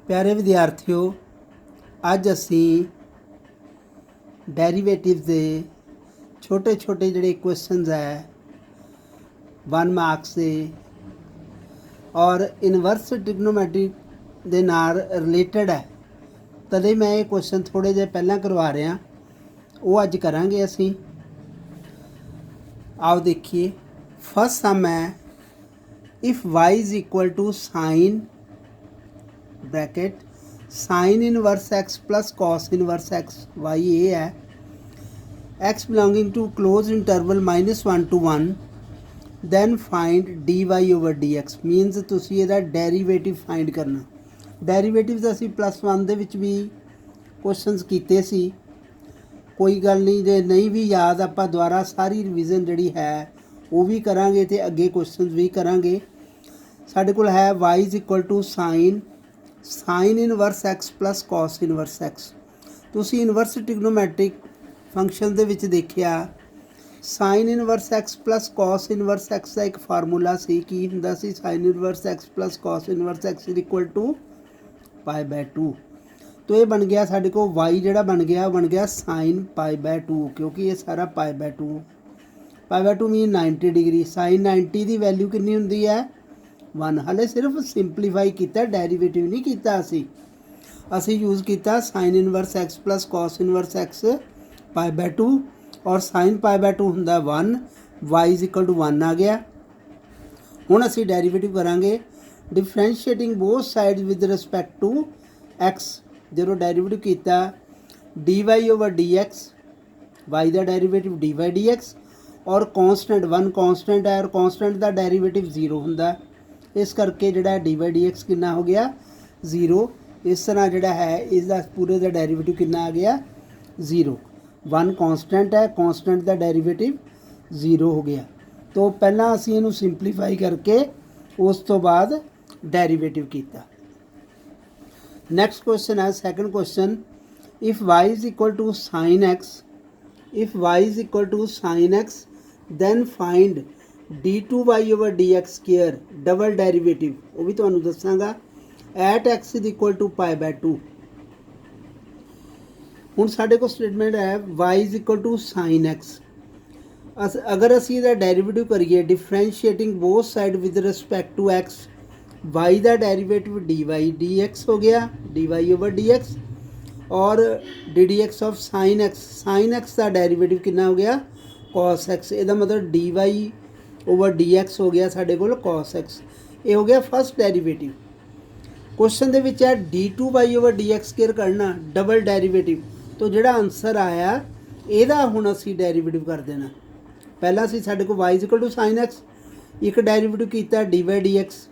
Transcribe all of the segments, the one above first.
प्यारे विद्यार्थियों, अज असी डेरीवेटिव के छोटे छोटे जोड़े क्वेश्चन है 1 मार्क्स से और इनवर्स ट्रिग्नोमेट्री के नाल रिलेटेड है, तदे मैं ये क्वेश्चन थोड़े जे पहला करवा रहा, वो अज करांगे असी। आओ देखिए, फर्स्ट सम है if y is equal to sine bracket sine inverse x plus cos inverse x y ये है, x belonging to close interval -1 to 1, then find d y over d x. Means तुसी इहदा derivative find करना। Derivatives असी +1 दे विच भी questions कीते सी, कोई गल नहीं, जे नहीं भी याद आपां दुबारा सारी रिविजन जिहड़ी है वो भी करांगे ते अगे क्वेश्चन भी करांगे। साडे कोल है y is equal to sine inverse x plus cos inverse x. तुसी इनवर्स ट्रिग्नोमैट्रिक फंक्शन दे विच देखिया sine inverse x plus cos inverse x का एक फार्मूला सी, की हुंदा सी sine inverse x plus cos inverse x is equal to π/2। तो ये बन गया साडे को y जिहड़ा बन गया साइन π/2, क्योंकि ये सारा π/2 मीन 90 डिग्री। साइन 90 की वैल्यू कितनी हुंदी है 1। हले सिर्फ सिंपलीफाई किया, डेरीवेटिव नहीं किया। असी यूज़ किया sine inverse x plus cos inverse x π/2 और साइन π/2 हुंदा 1, y इज इक्वल टू 1 आ गया। हुण असी डेरीवेटिव करांगे differentiating both sides with respect to x. जो डेरीवेटिव किया d y over d x, y का derivative d y d x, और कॉन्सटेंट 1 कॉन्सटेंट है और कॉन्सटेंट का डेरीवेटिव 0 हुंदा, इस करके जिहड़ा डी वाई डी एक्स कितना हो गया 0। इस तरह जिहड़ा है इसका पूरे का डेरीवेटिव कितना आ गया 0। 1 कॉन्सटेंट है, कॉन्सटेंट का डेरीवेटिव 0 हो गया। तो पहला असी इनू सिंपलीफाई करके उस तो बाद डेरीवेटिव किया। नैक्सट क्वेश्चन है second question, if y is equal to sine x, if y is equal to sine x then find d2y over d x square double derivative. वो भी तुहानू दसांगा at x is equal to π/2। हुण साडे कोल statement है y is equal to sine x. अगर असी इहदा डेरीवेटिव करिए differentiating both side with respect to x, y का derivative d y d x हो गया, d y over d x, और d d x of sine x का derivative कितना हो गया कॉस एक्स। इसका मतलब d y over d x हो गया साढ़े को कॉस एक्स। ये हो गया फर्स्ट डेरीवेटिव। क्वेश्चन दे विच है d2y over d x square करना डबल डेरीवेटिव। तो जिहड़ा आंसर आया ਇਹਦਾ ਹੁਣ ਅਸੀਂ डेरीवेटिव कर देना। पहला असी साढ़े को y equal to sine x, एक डेरीवेटिव किया डी वाई डी एक्स,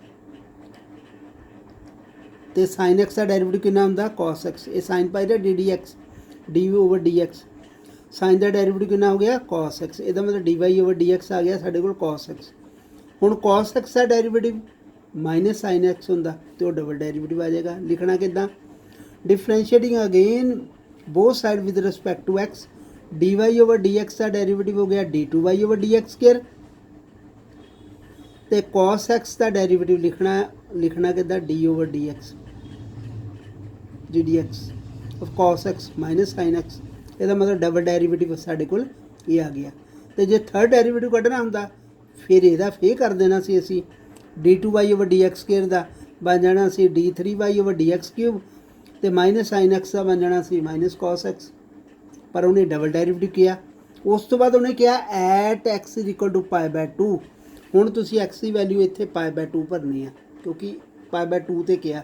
तो साइन एक्स का डेरीवेटिव कितना होंदा कॉस एक्स। ये साइन पाई दा d d x d over d x, sine का डेरीवेटिव कितना हो गया कॉस एक्स। इसका मतलब d y over d x आ गया साढ़े को कॉस एक्स। हुण कॉस एक्स का डेरीवेटिव माइनस साइन एक्स होंदा, तो डबल डेरीवेटिव आ जाएगा। लिखना कितना differentiating again both side with respect to x, d y over d x का डेरीवेटिव हो गया d2y over d x square, तो कॉस एक्स का डेरीवेटिव लिखना कितना d over d x g d x of cos x minus sine x. इसका मतलब double derivative साढ़े को ये आ गया। तो जो थर्ड डेरीवेटिव कढ़ना होंदा फिर यदा फिर कर देना सी असी d2y over d x square का बन जाना सी d3y over d x cube, तो माइनस साइन एक्स का बन जाना सी माइनस कॉस एक्स। पर उन्हें डबल डेरीवेटिव किया, उस तो बाद उन्हें कहा at x is equal to π/2। हुण तुसी एक्स की वैल्यू इत्थे π/2 भरनी है, क्योंकि π/2 ते क्या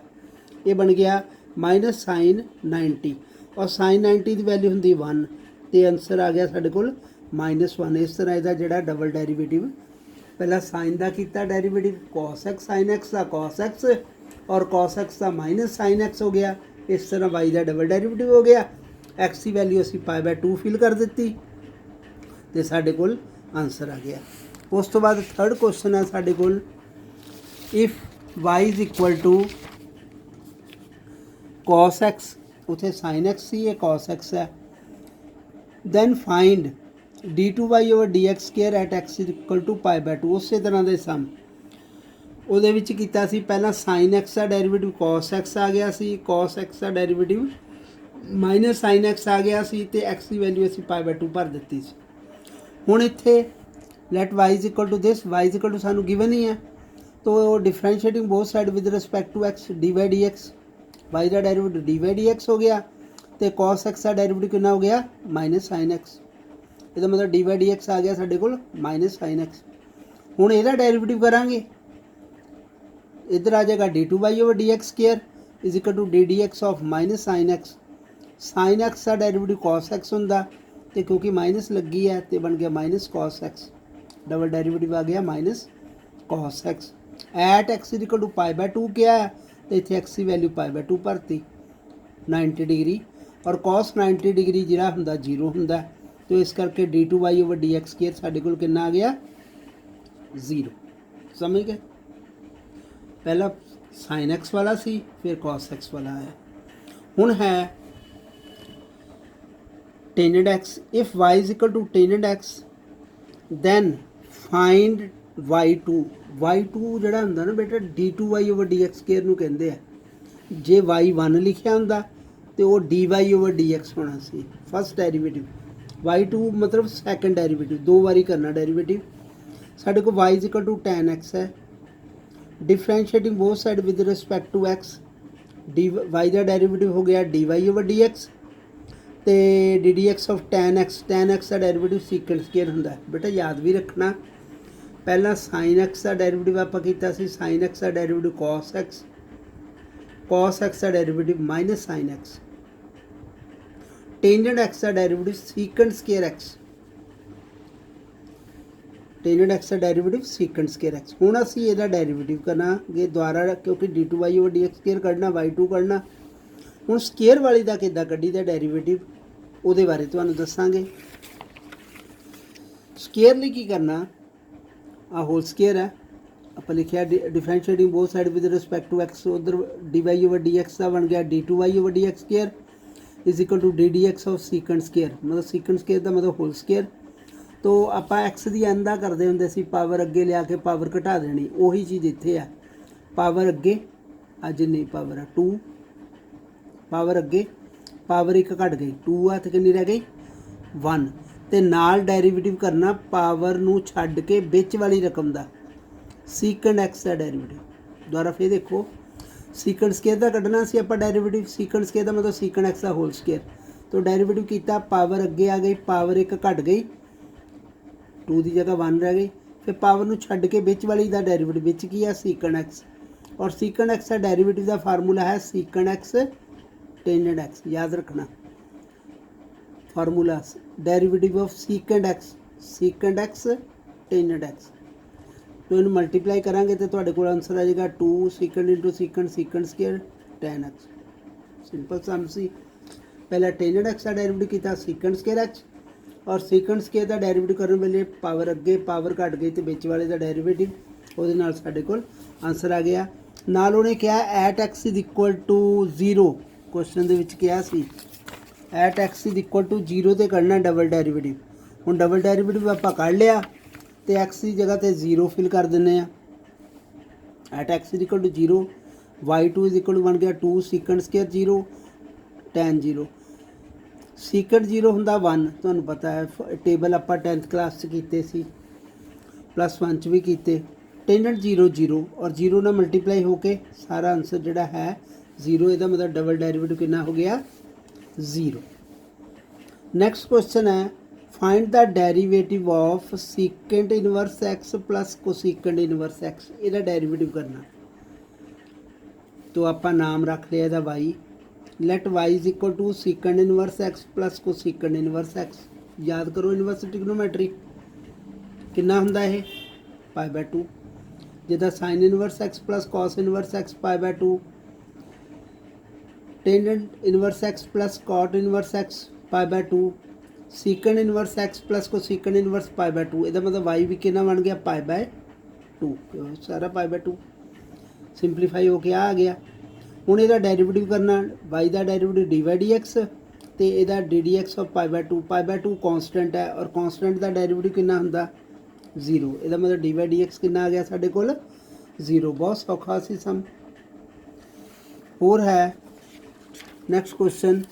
ये बन गया माइनस साइन 90, और साइन 90 की वैल्यू होंगी 1, तो आंसर आ गया साढ़े को -1। इस तरह इसका जोड़ा डबल डेरीवेटिव पहला साइन का किया derivative cos x, sine x का कॉस एक्स, और कॉस एक्स का माइनस साइन एक्स हो गया। इस तरह वाई का डबल डेरीवेटिव हो गया। एक्स की वैल्यू असी π/2 फिल कर दी, तो साढ़े को आंसर आ गया। उस तो बाद थर्ड क्वेश्चन है साढ़े को if y is equal to cos x, उथे साइन एक्स सी, ये कॉस एक्स है, then find d2y over d x square at x is equal to π/2। उस तरह के सम ਉਹਦੇ ਵਿੱਚ ਕੀਤਾ ਸੀ ਪਹਿਲਾਂ ਸਾਈਨ ਐਕਸ ਦਾ ਡੈਰੀਵੇਟਿਵ ਕੋਸ ਐਕਸ ਆ ਗਿਆ ਸੀ, ਕੋਸ ਐਕਸ ਦਾ ਡੈਰੀਵੇਟਿਵ ਮਾਈਨਸ ਸਾਈਨ ਐਕਸ ਆ ਗਿਆ ਸੀ ਤੇ ਐਕਸ ਦੀ ਵੈਲਿਊ ਅਸੀਂ π/2 ਭਰ ਦਿੱਤੀ ਸੀ। ਹੁਣ ਇੱਥੇ let y is equal to this, y is equal to ਸਾਨੂੰ ਗਿਵਨ ਹੀ ਹੈ, तो differentiating both side with respect to x d by d x, y का derivative d by d x हो गया तो कॉस एक्स का डेरीवेटिव कितना हो गया माइनस साइन एक्स, ਇਹਦਾ मतलब डी बाई डी एक्स आ गया ਸਾਡੇ ਕੋਲ माइनस साइन एक्स। ਹੁਣ ਇਹਦਾ डेरीवेटिव करांगे, इधर आ जाएगा d two y over d x square is equal to d d x of minus sine x. Sine x का डेरीवेटिव कॉस एक्स होंदा तो क्योंकि माइनस लगी है तो बन गया minus cos x, double derivative आ गया minus cos x. At x is equal to π/2 क्या है तो इतने एक्स की वैल्यू π/2 भरती 90 डिग्री, और कॉस 90 डिग्री जिहड़ा हुंदा 0 हुंदा, तो इस करके D two y over d x square साडे कोल कितना आ गया 0। समझ गए, पहला साइन एक्स वाला सी फिर कॉस एक्स वाला आया। हुण है tan x, if y is equal to tan x then find y2 ਜਿਹੜਾ ਹੁੰਦਾ ਨਾ ਬੇਟਾ d2y ਓਵਰ dx ਸਕੁਅਰ ਨੂੰ ਕਹਿੰਦੇ ਆ। ਜੇ y1 ਲਿਖਿਆ ਹੁੰਦਾ ਤੇ ਉਹ dy ਓਵਰ dx ਹੋਣਾ ਸੀ ਫਸਟ ਡੈਰੀਵੇਟਿਵ, y2 ਮਤਲਬ ਸੈਕੰਡ ਡੈਰੀਵੇਟਿਵ, ਦੋ ਵਾਰੀ ਕਰਨਾ ਡੈਰੀਵੇਟਿਵ। ਸਾਡੇ ਕੋਲ y is equal to tan x ਹੈ, differentiating both side with respect to x, d y का डेरीवेटिव हो गया d y over d x तो d d x of tan x का डेरीवेटिव सीकेंट स्केयर होंदा है। बेटा याद भी रखना, पहला साइन एक्स का डेरीवेटिव आपां कीता सी, साइन एक्स का डेरीवेटिव कॉस एक्स का derivative minus sine x, tangent x का derivative secant square x, tan x का डेरीवेटिव सीकेंट स्केयर एक्स। हुण असीं इहदा डेरीवेटिव करांगे दुबारा, क्योंकि d two y over d x square कढ़ना y2 कढ़ना। हुण स्केयर वाली दा किद्दां कढ़ी दा डेरीवेटिव उहदे बारे तुहानूं दस्सांगे। स्केयर लई की करना, आ होल स्केयर है आपां लिखिया differentiating both side with respect to x, उधर d y over d x का बन गया d two y over d x square is equal to d d x of secant square, मतलब सीकेंट स्केयर का मतलब होल स्केयर। तो आप x की एन का करते होंगे सी, पावर अगे लिया के पावर घटा देनी, उही चीज़ इत्थे है, पावर अगे अज नहीं पावर है 2, पावर अगे पावर एक घट गई 2 है तो कितनी रह गई 1, तो नाल डेरीवेटिव करना पावर नूं छड्ड के विच वाली रकम का सीकेंट एक्स का डेरीवेटिव। दोबारा फिर देखो, सीकेंट स्केयर का कढ़ना सी आपां डेरीवेटिव, सीकेंट स्केयर का मतलब सीकेंट एक्स का होल स्केयर, तो डेरीवेटिव किया पावर अगे आ गई, पावर एक घट गई 2 की जगह 1 रह गई, फिर पावर नूं छड्ड के विच वाली का डेरीवेटिव विच की है सीकेंट एक्स, और सीकेंट एक्स का डेरीवेटिव का फार्मूला है सीकेंट एक्स टेनेड एक्स। याद रखना formula derivative of secant x tan x. तो इन्हूं मल्टीप्लाई करांगे तो तुहाडे कोल आंसर आ जाएगा 2 secant into secant square tan x. Simple sum सी, पहला टेनेड एक्स का डेरीवेटिव किया सीकेंट स्केयर एक्स, और सीकेंट स्केयर का डेरीवेटिव करने वेले पावर अगे पावर घट गई तो बिच वाले का डेरीवेटिव, उहदे नाल साडे कोल आंसर आ गया। नाल उहने कहा at x is equal to 0, question दे विच कहा सी at x is equal to 0 ते करना डबल डेरीवेटिव। हुण डबल डेरीवेटिव आपां कढ लिया तो एक्स की जगह तो 0 फिल कर दिंदे आ, at x is equal to 0, y2 is equal to बन गया 2 सीकेंट स्केयर 0 tan 0, सीकेंट 0 हुंदा 1, तुहानूं पता है टेबल आपां 10th क्लास च कीते सी, +1 च भी कीते। टेनेड 0 और 0 नाल मल्टीप्लाई होके सारा आंसर जिहड़ा है 0, इहदा मतलब डबल डेरीवेटिव कितना हो गया 0। नैक्सट क्वेश्चन है find the derivative of secant inverse x plus cosecant inverse x, इहदा डेरीवेटिव करना। तो आपां नाम रख लिया इहदा y, let y is equal to secant inverse x plus cosecant inverse x. याद करो इनवर्स ट्रिग्नोमेट्री कितना हुंदा है π/2, जिदा sine inverse x plus cos inverse x π/2, tan inverse x plus cot inverse x π/2, secant inverse x plus cosecant inverse π/2, इसका मतलब y भी कितना बन गया π/2, सारा π/2 सिंपलीफाई होके आ गया। हुण इहदा डेरीवेटिव करना, y का derivative d y d x तो यदा d d x of π/2 constant है, और कॉन्सटेंट का डेरीवेटिव कितना हुंदा 0, इसका मतलब डी वाई डी एक्स कितना आ गया साडे कोल 0। बहुत सौखा सी सम। और है next question,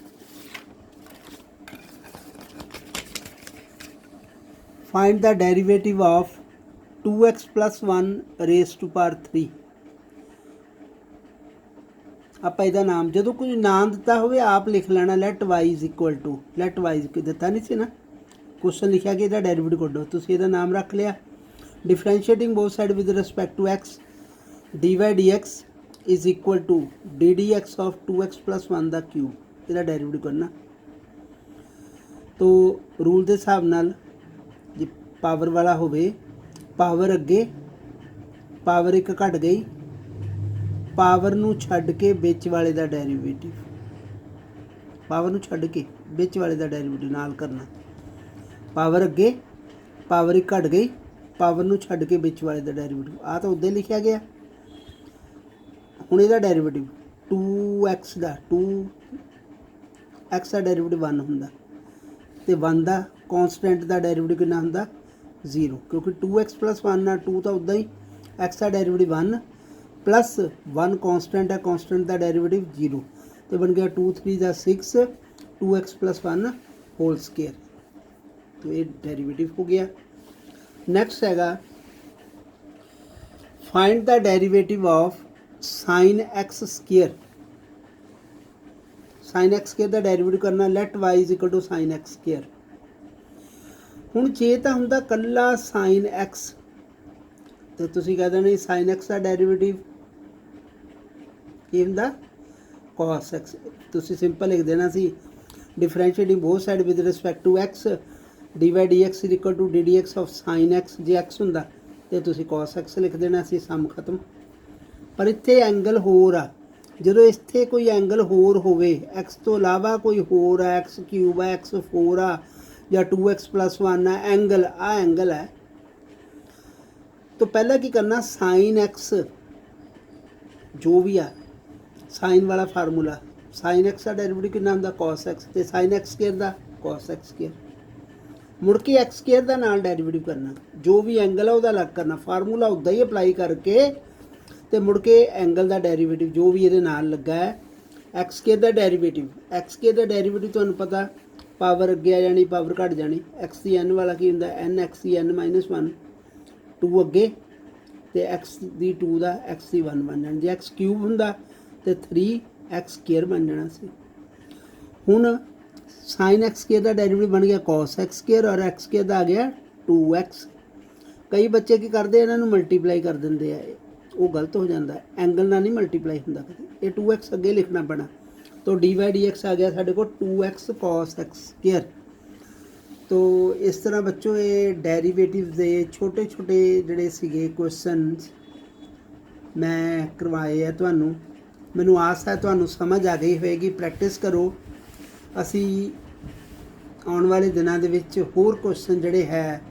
find the derivative of 2x + 1 raise to power 3। ਆਪਾਂ ਇਹਦਾ ਨਾਮ ਜਦੋਂ ਕੋਈ ਨਾਮ ਦਿੱਤਾ ਹੋਵੇ ਆਪ ਲਿਖ ਲੈਣਾ, let y is equal to, let y ਦਿੱਤਾ ਨਹੀਂ ਸੀ ਨਾ, क्वेश्चन लिखा कि ਇਹਦਾ ਡੈਰੀਵੇਟਿਵ ਕੱਢੋ, ਤੁਸੀਂ ਇਹਦਾ ਨਾਮ ਰੱਖ ਲਿਆ। Differentiating both side with respect to x, dy dx is equal to d d x of 2x + 1 का क्यूब, ਇਹਦਾ ਡੈਰੀਵੇਟਿਵ करना। तो रूल के हिसाब नाल जे पावर वाला होवे, पावर अगे पावर एक घट गई, पावर नूं छड्ड के विच वाले का डैरीवेटिव, पावर नूं छड्ड के विच वाले का डैरीवेटिव नाल करना। पावर अगे पावर एक घट गई, पावर नूं छड्ड के विच वाले का डैरीवेटिव, आ तो उद्दे लिखा गया। हुण इहदा डैरीवेटिव 2x का 2x का डैरीवेटिव 1 हुंदा ते 1 का कॉन्सटेंट का डैरीवेटिव कितना हुंदा 0, क्योंकि 2x + 1 ना 2 तो उदा ही, x का डैरीवेटिव 1 + 1 कॉन्सटेंट है, कॉन्सटेंट का डैरीवेटिव 0, तो बन गया 2 3 दा 6, 2x + 1 होल स्केयर। तो ये डेरिवेटिव हो गया। नेक्स्ट हैगा find the derivative of sin x square. sin x square का डेरिवेटिव करना, let y is equal to sin x square. हुण जे तां हुंदा कल्ला sin x तो तुसीं कह देना sin x का डेरिवेटिव की हुंदा cos x, तुसीं सिंपल लिख देना सी differentiating both side with respect to x, dy dx is equal to d d x of sin x, जे x हुंदा तो तुसीं cos x लिख देना सी, सम खत्म। पर इत्थे एंगल होर आ, जो इत्थे कोई एंगल होर होवे, x तो इलावा कोई होर है, x³ है, x4 आ या 2x + 1 है, एंगल आ एंगल है, तो पहला की करना sin x जो भी आ, साइन वाला फार्मूला, sin x का डेरिवेटिव कितना हुंदा cos x, ते sin x स्केयर का cos x स्केयर, मुड़ के x स्केयर का नाल डेरिवेटिव करना, जो भी एंगल है वह अलग करना, फार्मूला उदा ही अप्लाई करके तो मुड़ के एंगल का डेरिवेटिव जो भी ये नाल लगा है, x स्केयर का डेरिवेटिव, x स्केयर का डेरिवेटिव तुहानूं पता पावर अगे आ जानी, पावर घट जानी, x की n वाला की हुंदा n x की n - 1, 2 अगे तो x की 2 का x की 1 बन जाना, जे x³ हुंदा तो 3x स्केयर बन जाना सी। हुण sin x स्केयर का डेरिवेटिव बन गया cos x स्केयर और x स्केयर का आ गया 2x। कई बच्चे की करते इन्हों मल्टीप्लाई कर देंगे, वो गलत हो जाता है, एंगल ना नहीं मल्टीप्लाई होंदा कभी, ये 2x अगे लिखना पैना। तो dy dx आ गया साढ़े को 2x cos x स्केयर। तो इस तरह बच्चों ये डेरीवेटिव के छोटे छोटे जोड़े सीगे क्वेश्चन मैं करवाए है तुहानूं, मैनूं आस है तुहानूं समझ आ गई होएगी। प्रैक्टिस करो, असी आने वाले दिनों के विच होर क्वेश्चन जोड़े है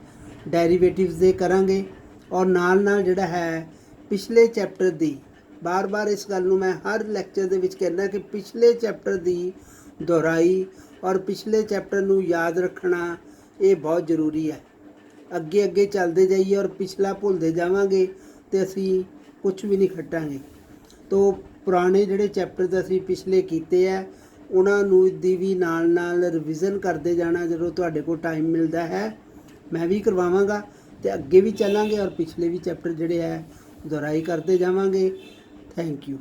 डेरीवेटिव्स दे करांगे, और नाल नाल जिहड़ा है पिछले चैप्टर दी, बार बार इस गल नूं मैं हर लैक्चर दे विच कहना कि पिछले चैप्टर दी दोहराई और पिछले चैप्टर नूं याद रखना ये बहुत जरूरी है। अगे अगे चलते जाइए और पिछला भुलते जावांगे तो असी कुछ भी नहीं खटांगे। तो पुराने जिहड़े चैप्टर असी पिछले कीते है उन्हां नूं दी भी नाल नाल रिविज़न करते जाना, जदों तुहाडे कोल टाइम मिलता है मैं भी करवावांगा, तो अगे भी चलांगे और पिछले भी चैप्टर जिहड़े है दोहराई करते जावांगे। Thank you.